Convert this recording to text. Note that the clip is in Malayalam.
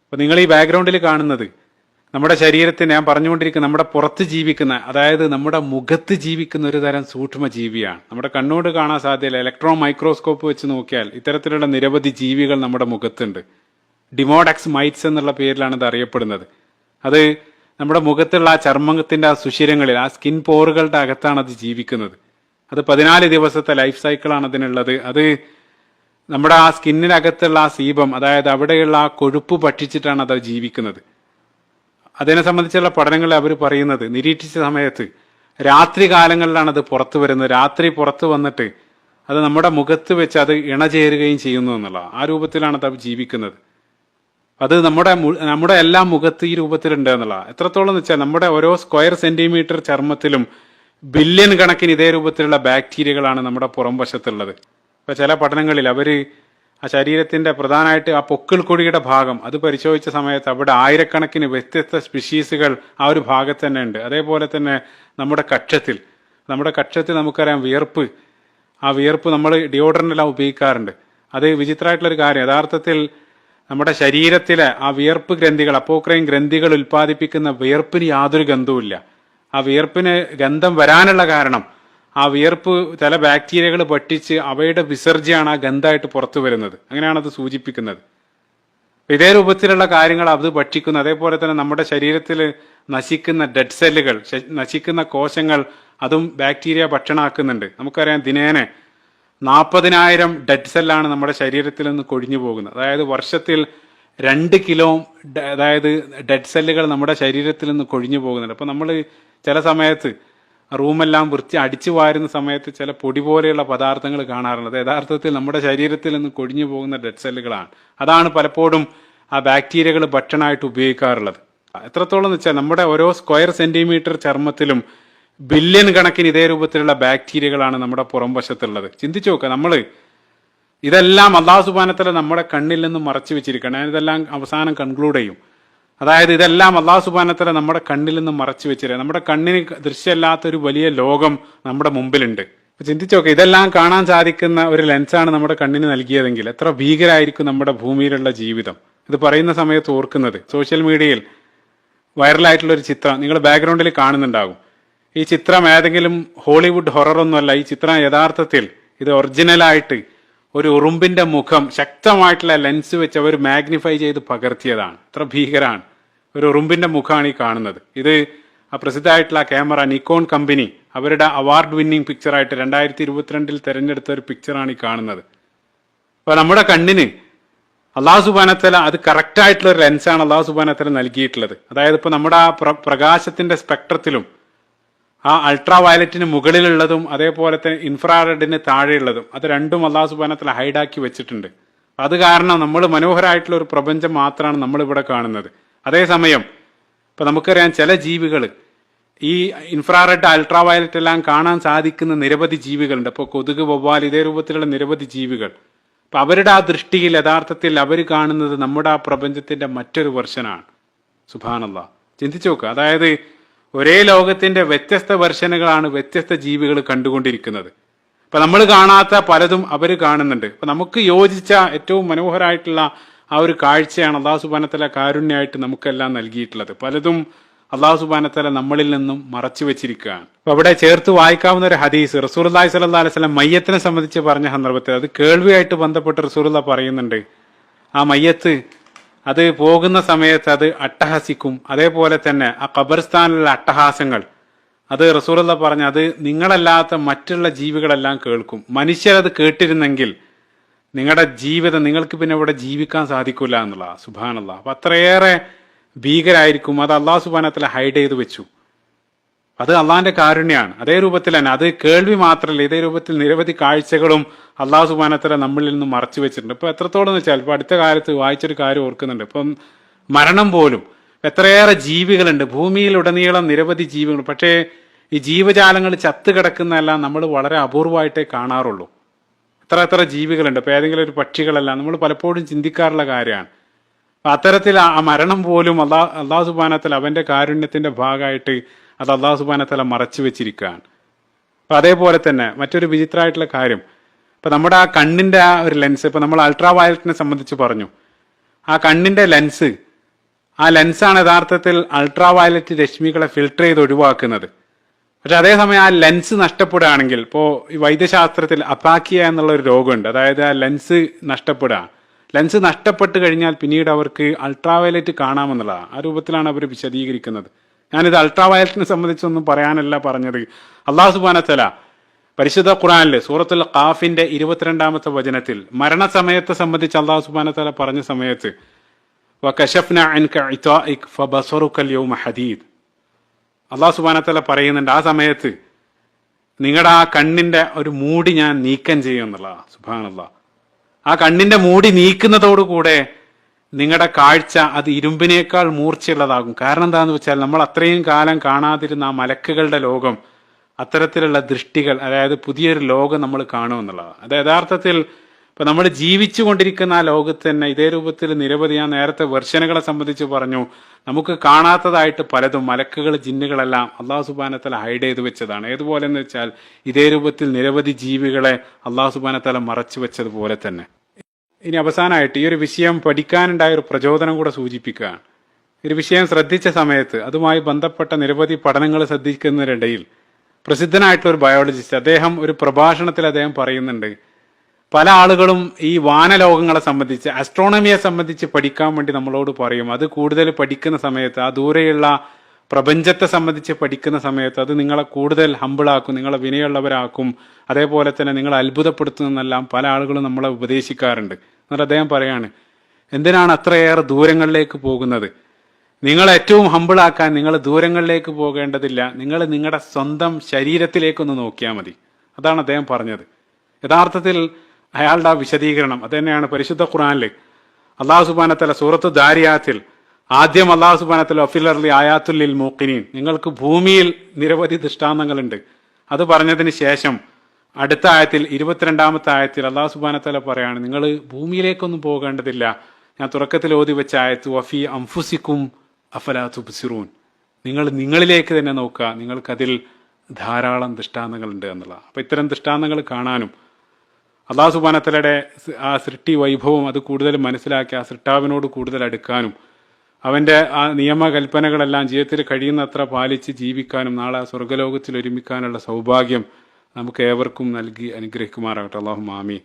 അപ്പോൾ നിങ്ങൾ ഈ ബാക്ക്ഗ്രൗണ്ടിൽ കാണുന്നത് നമ്മുടെ ശരീരത്തിന്, ഞാൻ പറഞ്ഞുകൊണ്ടിരിക്കുന്ന നമ്മുടെ പുറത്ത് ജീവിക്കുന്ന, അതായത് നമ്മുടെ മുഖത്ത് ജീവിക്കുന്ന ഒരു തരം സൂക്ഷ്മ ജീവിയാണ്. നമ്മുടെ കണ്ണോട് കാണാൻ സാധ്യതയില്ല. ഇലക്ട്രോൺ മൈക്രോസ്കോപ്പ് വെച്ച് നോക്കിയാൽ ഇത്തരത്തിലുള്ള നിരവധി ജീവികൾ നമ്മുടെ മുഖത്തുണ്ട്. ഡിമോഡക്സ് മൈറ്റ്സ് എന്നുള്ള പേരിലാണ് ഇത് അറിയപ്പെടുന്നത്. അത് നമ്മുടെ മുഖത്തുള്ള ആ ചർമ്മത്തിന്റെ ആ സുഷിരങ്ങളിൽ, ആ സ്കിൻ പോറുകളുടെ അകത്താണ് അത് ജീവിക്കുന്നത്. അത് 14 ദിവസത്തെ ലൈഫ് സൈക്കിളാണ് അതിനുള്ളത്. അത് നമ്മുടെ ആ സ്കിന്നിനകത്തുള്ള ആ സീബം, അതായത് അവിടെയുള്ള ആ കൊഴുപ്പ് ഭക്ഷിച്ചിട്ടാണ് അത് ജീവിക്കുന്നത്. അതിനെ സംബന്ധിച്ചുള്ള പഠനങ്ങൾ അവർ പറയുന്നത്, നിരീക്ഷിച്ച സമയത്ത് രാത്രി കാലങ്ങളിലാണ് അത് പുറത്തു വരുന്നത്. രാത്രി പുറത്തു വന്നിട്ട് അത് നമ്മുടെ മുഖത്ത് വെച്ച് അത് ഇണചേരുകയും ചെയ്യുന്നു എന്നുള്ള ആ രൂപത്തിലാണ് അത് ജീവിക്കുന്നത്. അത് നമ്മുടെ എല്ലാ മുഖത്ത് ഈ രൂപത്തിലുണ്ട് എന്നുള്ള. എത്രത്തോളം എന്ന് വെച്ചാൽ നമ്മുടെ ഓരോ സ്ക്വയർ സെന്റിമീറ്റർ ചർമ്മത്തിലും ബില്യൺ കണക്കിന് ഇതേ രൂപത്തിലുള്ള ബാക്ടീരിയകളാണ് നമ്മുടെ പുറം വശത്തുള്ളത്. ഇപ്പൊ ചില പഠനങ്ങളിൽ അവര് ആ ശരീരത്തിന്റെ പ്രധാനമായിട്ട് ആ പൊക്കിൾ കൊടിയുടെ ഭാഗം അത് പരിശോധിച്ച സമയത്ത് അവിടെ ആയിരക്കണക്കിന് വ്യത്യസ്ത സ്പീഷീസുകൾ ആ ഒരു ഭാഗത്ത് തന്നെ ഉണ്ട്. അതേപോലെ തന്നെ നമ്മുടെ കക്ഷത്തിൽ നമുക്കറിയാം വിയർപ്പ്, ആ വിയർപ്പ് നമ്മൾ ഡിയോഡറൻ്റ് എല്ലാം ഉപയോഗിക്കാറുണ്ട്. അത് വിചിത്രമായിട്ടുള്ളൊരു കാര്യം, യഥാർത്ഥത്തിൽ നമ്മുടെ ശരീരത്തിലെ ആ വിയർപ്പ് ഗ്രന്ഥികൾ, അപ്പോക്രൈൻ ഗ്രന്ഥികൾ ഉൽപ്പാദിപ്പിക്കുന്ന വിയർപ്പിന് യാതൊരു ഗന്ധവുമില്ല. ആ വിയർപ്പിന് ഗന്ധം വരാനുള്ള കാരണം ആ വിയർപ്പ് ചില ബാക്ടീരിയകൾ ഭക്ഷിച്ച് അവയുടെ വിസർജ്യമാണ് ആ ഗന്ധമായിട്ട് പുറത്തു വരുന്നത്. അങ്ങനെയാണ് അത് സൂചിപ്പിക്കുന്നത്. ഇതേ രൂപത്തിലുള്ള കാര്യങ്ങൾ അത് ഭക്ഷിക്കുന്നു. അതേപോലെ തന്നെ നമ്മുടെ ശരീരത്തിൽ നശിക്കുന്ന ഡെഡ് സെല്ലുകൾ, നശിക്കുന്ന കോശങ്ങൾ, അതും ബാക്ടീരിയ ഭക്ഷണമാക്കുന്നുണ്ട്. നമുക്കറിയാം ദിനേനെ 40,000 ഡെഡ് സെല്ലാണ് നമ്മുടെ ശരീരത്തിൽ നിന്ന് കൊഴിഞ്ഞു പോകുന്നത്. അതായത് വർഷത്തിൽ 2 കിലോ അതായത് ഡെഡ് സെല്ലുകൾ നമ്മുടെ ശരീരത്തിൽ നിന്ന് കൊഴിഞ്ഞു പോകുന്നുണ്ട്. അപ്പൊ നമ്മൾ ചില സമയത്ത് റൂമെല്ലാം അടിച്ചു വാരുന്ന സമയത്ത് ചില പൊടി പോലെയുള്ള പദാർത്ഥങ്ങൾ കാണാറുണ്ട്. അത് യഥാർത്ഥത്തിൽ നമ്മുടെ ശരീരത്തിൽ നിന്ന് കൊഴിഞ്ഞു പോകുന്ന ഡെഡ് സെല്ലുകളാണ്. അതാണ് പലപ്പോഴും ആ ബാക്ടീരിയകൾ ഭക്ഷണമായിട്ട് ഉപയോഗിക്കാറുള്ളത്. എത്രത്തോളം എന്ന് വെച്ചാൽ നമ്മുടെ ഓരോ സ്ക്വയർ സെന്റിമീറ്റർ ചർമ്മത്തിലും ബില്യൺ കണക്കിന് ഇതേ രൂപത്തിലുള്ള ബാക്ടീരിയകളാണ് നമ്മുടെ പുറം വശത്തുള്ളത്. ചിന്തിച്ചു നോക്കുക, ഇതെല്ലാം അല്ലാഹു സുബ്ഹാനഹു വ തആല നമ്മുടെ കണ്ണിൽ നിന്ന് മറച്ചു വെച്ചിരിക്കണം. ഞാനിതെല്ലാം അവസാനം കൺക്ലൂഡ് ചെയ്യും. അതായത് ഇതെല്ലാം അല്ലാഹു സുബ്ഹാനഹു വ തആല നമ്മുടെ കണ്ണിൽ നിന്ന് മറച്ചു വെച്ചിരിക്കുക. നമ്മുടെ കണ്ണിന് ദൃശ്യമല്ലാത്തൊരു വലിയ ലോകം നമ്മുടെ മുമ്പിലുണ്ട്. ചിന്തിച്ചു നോക്കുക, ഇതെല്ലാം കാണാൻ സാധിക്കുന്ന ഒരു ലെൻസാണ് നമ്മുടെ കണ്ണിന് നൽകിയതെങ്കിൽ എത്ര ഭീകരായിരിക്കും നമ്മുടെ ഭൂമിയിലുള്ള ജീവിതം. ഇത് പറയുന്ന സമയത്ത് ഓർക്കുന്നത്, സോഷ്യൽ മീഡിയയിൽ വൈറലായിട്ടുള്ള ഒരു ചിത്രം നിങ്ങൾ ബാക്ക്ഗ്രൗണ്ടിൽ കാണുന്നുണ്ടാകും. ഈ ചിത്രം ഏതെങ്കിലും ഹോളിവുഡ് ഹൊററൊന്നുമല്ല. ഈ ചിത്രം യഥാർത്ഥത്തിൽ ഇത് ഒറിജിനലായിട്ട് ഒരു ഉറുമ്പിന്റെ മുഖം ശക്തമായിട്ടുള്ള ലെൻസ് വെച്ച് അവർ മാഗ്നിഫൈ ചെയ്ത് പകർത്തിയതാണ്. ഇത്ര ഭീകരാണ്. ഒരു ഉറുമ്പിന്റെ മുഖമാണ് ഈ കാണുന്നത്. ഇത് ആ പ്രസിദ്ധമായിട്ടുള്ള ക്യാമറ നിക്കോൺ കമ്പനി അവരുടെ അവാർഡ് വിന്നിംഗ് പിക്ചറായിട്ട് 2022 തെരഞ്ഞെടുത്ത ഒരു പിക്ചറാണ് ഈ കാണുന്നത്. അപ്പൊ നമ്മുടെ കണ്ണിന് അല്ലാഹു സുബ്ഹാനഹു വ തആല അത് കറക്റ്റ് ആയിട്ടുള്ള ഒരു ലെൻസാണ് അല്ലാഹു സുബ്ഹാനഹു വ തആല നൽകിയിട്ടുള്ളത്. അതായത് ഇപ്പൊ നമ്മുടെ ആ പ്രകാശത്തിന്റെ സ്പെക്ട്രത്തിലും ആ അൾട്രാ വയലറ്റിന് മുകളിലുള്ളതും അതേപോലെ തന്നെ ഇൻഫ്രാറെഡിന് താഴെയുള്ളതും അത് രണ്ടും അല്ലാഹു സുബ്ഹാനഹു വ തആല ഹൈഡാക്കി വെച്ചിട്ടുണ്ട്. അത് കാരണം നമ്മൾ മനോഹരമായിട്ടുള്ള ഒരു പ്രപഞ്ചം മാത്രമാണ് നമ്മൾ ഇവിടെ കാണുന്നത്. അതേസമയം ഇപ്പൊ നമുക്കറിയാം ചില ജീവികൾ ഈ ഇൻഫ്രാറെഡ് അൾട്രാ വയലറ്റ് എല്ലാം കാണാൻ സാധിക്കുന്ന നിരവധി ജീവികളുണ്ട്. അപ്പോൾ കൊതുക്, വവ്വാൽ, ഇതേ രൂപത്തിലുള്ള നിരവധി ജീവികൾ. അപ്പൊ അവരുടെ ആ ദൃഷ്ടിയിൽ യഥാർത്ഥത്തിൽ അവർ കാണുന്നത് നമ്മുടെ ആ പ്രപഞ്ചത്തിന്റെ മറ്റൊരു വെർഷനാണ്. സുബ്ഹാനല്ലാഹ്, ചിന്തിച്ചു നോക്കുക. അതായത് ഒരേ ലോകത്തിന്റെ വ്യത്യസ്ത വെർഷനുകളാണ് വ്യത്യസ്ത ജീവികൾ കണ്ടുകൊണ്ടിരിക്കുന്നത്. അപ്പൊ നമ്മൾ കാണാത്ത പലതും അവർ കാണുന്നുണ്ട്. അപ്പൊ നമുക്ക് യോജിച്ച ഏറ്റവും മനോഹരമായിട്ടുള്ള ആ ഒരു കാഴ്ചയാണ് അല്ലാഹു സുബ്ഹാനഹു വ തആല കാരുണ്യമായിട്ട് നമുക്കെല്ലാം നൽകിയിട്ടുള്ളത്. പലതും അല്ലാഹു സുബ്ഹാനഹു വ തആല നമ്മളിൽ നിന്നും മറച്ചു വെച്ചിരിക്കുകയാണ്. അപ്പൊ അവിടെ ചേർത്ത് വായിക്കാവുന്ന ഒരു ഹദീസ് റസൂലുള്ളാഹി സ്വല്ലല്ലാഹു അലൈഹി വസല്ലം മയ്യത്തിനെ സംബന്ധിച്ച് പറഞ്ഞ സന്ദർഭത്തിൽ അത് കേൾവിയായിട്ട് ബന്ധപ്പെട്ട് റസൂലുള്ളാഹി പറയുന്നുണ്ട്, ആ മയ്യത്ത് അത് പോകുന്ന സമയത്ത് അത് അട്ടഹസിക്കും. അതേപോലെ തന്നെ ആ ഖബർസ്ഥാനിലുള്ള അട്ടഹാസങ്ങൾ അത് റസൂലുള്ളാഹി പറഞ്ഞ അത് നിങ്ങളല്ലാത്ത മറ്റുള്ള ജീവികളെല്ലാം കേൾക്കും. മനുഷ്യരത് കേട്ടിരുന്നെങ്കിൽ നിങ്ങളുടെ ജീവിതം നിങ്ങൾക്ക് പിന്നെ ഇവിടെ ജീവിക്കാൻ സാധിക്കില്ല എന്നുള്ള. സുബ്ഹാനല്ലാഹ്, അപ്പൊ അത്രയേറെ ഭീകരായിരിക്കും. അത് അല്ലാഹു സുബ്ഹാനഹു വ തആല ഹൈഡ് ചെയ്ത് വെച്ചു. അത് അള്ളാഹിന്റെ കാരുണ്യമാണ്. അതേ രൂപത്തിൽ തന്നെ അത് കേൾവി മാത്രമല്ല, ഇതേ രൂപത്തിൽ നിരവധി കാഴ്ചകളും അല്ലാഹു സുബ്ഹാനഹു വ തആല നമ്മളിൽ നിന്ന് മറച്ചു വെച്ചിട്ടുണ്ട്. ഇപ്പൊ എത്രത്തോളം എന്ന് വെച്ചാൽ ഇപ്പൊ അടുത്ത കാലത്ത് വായിച്ചൊരു കാര്യം ഓർക്കുന്നുണ്ട്. ഇപ്പം മരണം പോലും എത്രയേറെ ജീവികളുണ്ട് ഭൂമിയിലുടനീളം, നിരവധി ജീവികൾ. പക്ഷേ ഈ ജീവജാലങ്ങൾ ചത്തു കിടക്കുന്നതെല്ലാം നമ്മൾ വളരെ അപൂർവമായിട്ടേ കാണാറുള്ളൂ. എത്ര ജീവികളുണ്ട്. ഇപ്പൊ ഏതെങ്കിലും ഒരു പക്ഷികളല്ല, നമ്മൾ പലപ്പോഴും ചിന്തിക്കാറുള്ള കാര്യമാണ്. അത്തരത്തിൽ ആ മരണം പോലും അല്ലാഹു സുബ്ഹാനഹു വ തആല അവന്റെ കാരുണ്യത്തിന്റെ ഭാഗമായിട്ട് അത് അല്ലാഹു സുബ്ഹാനഹു വ തആല മറച്ചു വെച്ചിരിക്കുകയാണ്. അപ്പൊ അതേപോലെ തന്നെ മറ്റൊരു വിചിത്രമായിട്ടുള്ള കാര്യം, ഇപ്പൊ നമ്മുടെ ആ കണ്ണിന്റെ ആ ഒരു ലെൻസ്, ഇപ്പൊ നമ്മൾ അൾട്രാ വയലറ്റിനെ സംബന്ധിച്ച് പറഞ്ഞു, ആ കണ്ണിന്റെ ലെൻസ് ആ ലെൻസാണ് യഥാർത്ഥത്തിൽ അൾട്രാ വയലറ്റ് രശ്മികളെ ഫിൽട്ടർ ചെയ്ത് ഒഴിവാക്കുന്നത്. പക്ഷെ അതേസമയം ആ ലെൻസ് നഷ്ടപ്പെടുകയാണെങ്കിൽ, ഇപ്പോൾ ഈ വൈദ്യശാസ്ത്രത്തിൽ അപാക്കിയ എന്നുള്ള ഒരു രോഗമുണ്ട്. അതായത് ആ ലെൻസ് നഷ്ടപ്പെടുക. ലെൻസ് നഷ്ടപ്പെട്ട് കഴിഞ്ഞാൽ പിന്നീട് അവർക്ക് അൾട്രാ വയലറ്റ് കാണാമെന്നുള്ളതാണ്. ആ രൂപത്തിലാണ് അവർ വിശദീകരിക്കുന്നത്. ഞാനിത് അൾട്രാ വയലറ്റിനെ സംബന്ധിച്ചൊന്നും പറയാനല്ല പറഞ്ഞത്. അള്ളാഹു സുബ്ഹാനഹു വ തആല പരിശുദ്ധ ഖുർആനിൽ സൂറത്തുൽ ഖാഫിന്റെ 22-ാമത്തെ വചനത്തിൽ മരണസമയത്തെ സംബന്ധിച്ച് അള്ളാഹു സുബ്ഹാനഹു വ തആല പറഞ്ഞ സമയത്ത് വകശഫ്ന അൻക ഇതാഇക് ഫബസറുക യൗമ ഹദീദ്, അള്ളാഹു സുബ്ഹാനഹു വ തആല പറയുന്നുണ്ട് ആ സമയത്ത് നിങ്ങളുടെ ആ കണ്ണിന്റെ ഒരു മൂടി ഞാൻ നീക്കം ചെയ്യും എന്നുള്ളതാ. സുബ്ഹാനല്ലാഹ്. ആ കണ്ണിന്റെ മൂടി നീക്കുന്നതോടുകൂടെ നിങ്ങളുടെ കാഴ്ച അത് ഇരുമ്പിനേക്കാൾ മൂർച്ചയുള്ളതാകും. കാരണം എന്താണെന്ന് വെച്ചാൽ നമ്മൾ അത്രയും കാലം കാണാതിരുന്ന ആ മലക്കുകളുടെ ലോകം, അത്തരത്തിലുള്ള ദൃഷ്ടികൾ, അതായത് പുതിയൊരു ലോകം നമ്മൾ കാണുമെന്നുള്ളതാണ്. അത് യഥാർത്ഥത്തിൽ ഇപ്പൊ നമ്മൾ ജീവിച്ചു കൊണ്ടിരിക്കുന്ന ആ ലോകത്ത് തന്നെ ഇതേ രൂപത്തിൽ നിരവധി, ഞാൻ നേരത്തെ വെർഷനുകളെ സംബന്ധിച്ച് പറഞ്ഞു, നമുക്ക് കാണാത്തതായിട്ട് പലതും മലക്കുകൾ ജിന്നുകളെല്ലാം അള്ളാഹു സുബ്ഹാനഹു വ തആല ഹൈഡ് ചെയ്ത് വെച്ചതാണ്. ഏതുപോലെ എന്ന് വെച്ചാൽ ഇതേ രൂപത്തിൽ നിരവധി ജീവികളെ അള്ളാഹു സുബ്ഹാനഹു വ തആല മറച്ചു വെച്ചതുപോലെ തന്നെ. ഇനി അവസാനമായിട്ട് ഈ ഒരു വിഷയം പഠിക്കാനുണ്ടായ ഒരു പ്രചോദനം കൂടെ സൂചിപ്പിക്കുകയാണ്. ഒരു വിഷയം ശ്രദ്ധിച്ച സമയത്ത് അതുമായി ബന്ധപ്പെട്ട നിരവധി പഠനങ്ങൾ ശ്രദ്ധിക്കുന്നതിനിടയിൽ പ്രസിദ്ധനായിട്ടുള്ള ഒരു ബയോളജിസ്റ്റ് അദ്ദേഹം ഒരു പ്രഭാഷണത്തിൽ അദ്ദേഹം പറയുന്നുണ്ട്, പല ആളുകളും ഈ വാനലോകങ്ങളെ സംബന്ധിച്ച്, ആസ്ട്രോണമിയെ സംബന്ധിച്ച് പഠിക്കാൻ വേണ്ടി നമ്മളോട് പറയും. അത് കൂടുതൽ പഠിക്കുന്ന സമയത്ത്, ആ ദൂരെയുള്ള പ്രപഞ്ചത്തെ സംബന്ധിച്ച് പഠിക്കുന്ന സമയത്ത് അത് നിങ്ങളെ കൂടുതൽ ഹമ്പിളാക്കും, നിങ്ങളെ വിനയുള്ളവരാക്കും, അതേപോലെ തന്നെ നിങ്ങളെ അത്ഭുതപ്പെടുത്തുന്നെല്ലാം പല ആളുകളും നമ്മളെ ഉപദേശിക്കാറുണ്ട്. എന്നിട്ട് അദ്ദേഹം പറയാണ്, എന്തിനാണ് അത്രയേറെ ദൂരങ്ങളിലേക്ക് പോകുന്നത്? നിങ്ങൾ ഏറ്റവും ഹമ്പിളാക്കാൻ നിങ്ങൾ ദൂരങ്ങളിലേക്ക് പോകേണ്ടതില്ല, നിങ്ങൾ നിങ്ങളുടെ സ്വന്തം ശരീരത്തിലേക്കൊന്ന് നോക്കിയാൽ മതി. അതാണ് അദ്ദേഹം പറഞ്ഞത്. യഥാർത്ഥത്തിൽ അയാളുടെ ആ വിശദീകരണം അത് തന്നെയാണ് പരിശുദ്ധ ഖുർആനിൽ അള്ളാഹു സുബ്ഹാനഹു വ തആല സൂറത്ത് ദാരിയാത്തിൽ ആദ്യം അള്ളാഹു സുബ്ഹാനഹു വ തആല ഫിൽ അർളി ആയാത്തുൽ ലിൽ മൂഖിനീൻ, നിങ്ങൾക്ക് ഭൂമിയിൽ നിരവധി ദൃഷ്ടാന്തങ്ങളുണ്ട്, അത് പറഞ്ഞതിന് ശേഷം അടുത്ത ആയത്തിൽ 22-ാമത്തെ ആയത്തിൽ അള്ളാഹു സുബ്ഹാനഹു വ തആല പറയാണ്, നിങ്ങൾ ഭൂമിയിലേക്കൊന്നും പോകേണ്ടതില്ല, ഞാൻ തുടക്കത്തിൽ ഓതി വെച്ച ആയത്ത് വഫി അംഫുസിക്കും അഫലാ തുബ്സിറൂൻ, നിങ്ങളിലേക്ക് തന്നെ നോക്കുക, നിങ്ങൾക്കതിൽ ധാരാളം ദൃഷ്ടാന്തങ്ങളുണ്ട് എന്നുള്ള. അപ്പൊ ഇത്തരം ദൃഷ്ടാന്തങ്ങൾ കാണാനും അള്ളാഹു സുബ്ഹാനഹു വ തആലയുടെ ആ സൃഷ്ടി വൈഭവം അത് കൂടുതൽ മനസ്സിലാക്കി ആ സൃഷ്ടാവിനോട് കൂടുതൽ അടുക്കാനും അവന്റെ ആ നിയമകൽപ്പനകളെല്ലാം ജീവിതത്തിൽ കഴിയുന്നത്ര പാലിച്ച് ജീവിക്കാനും നാളെ ആ സ്വർഗ്ഗലോകത്തിൽ ഒരുമിക്കാനുള്ള സൗഭാഗ്യം നമുക്ക് ഏവർക്കും നൽകി അനുഗ്രഹിക്കുമാറാകട്ടെ. അല്ലാഹുമ്മ ആമീൻ.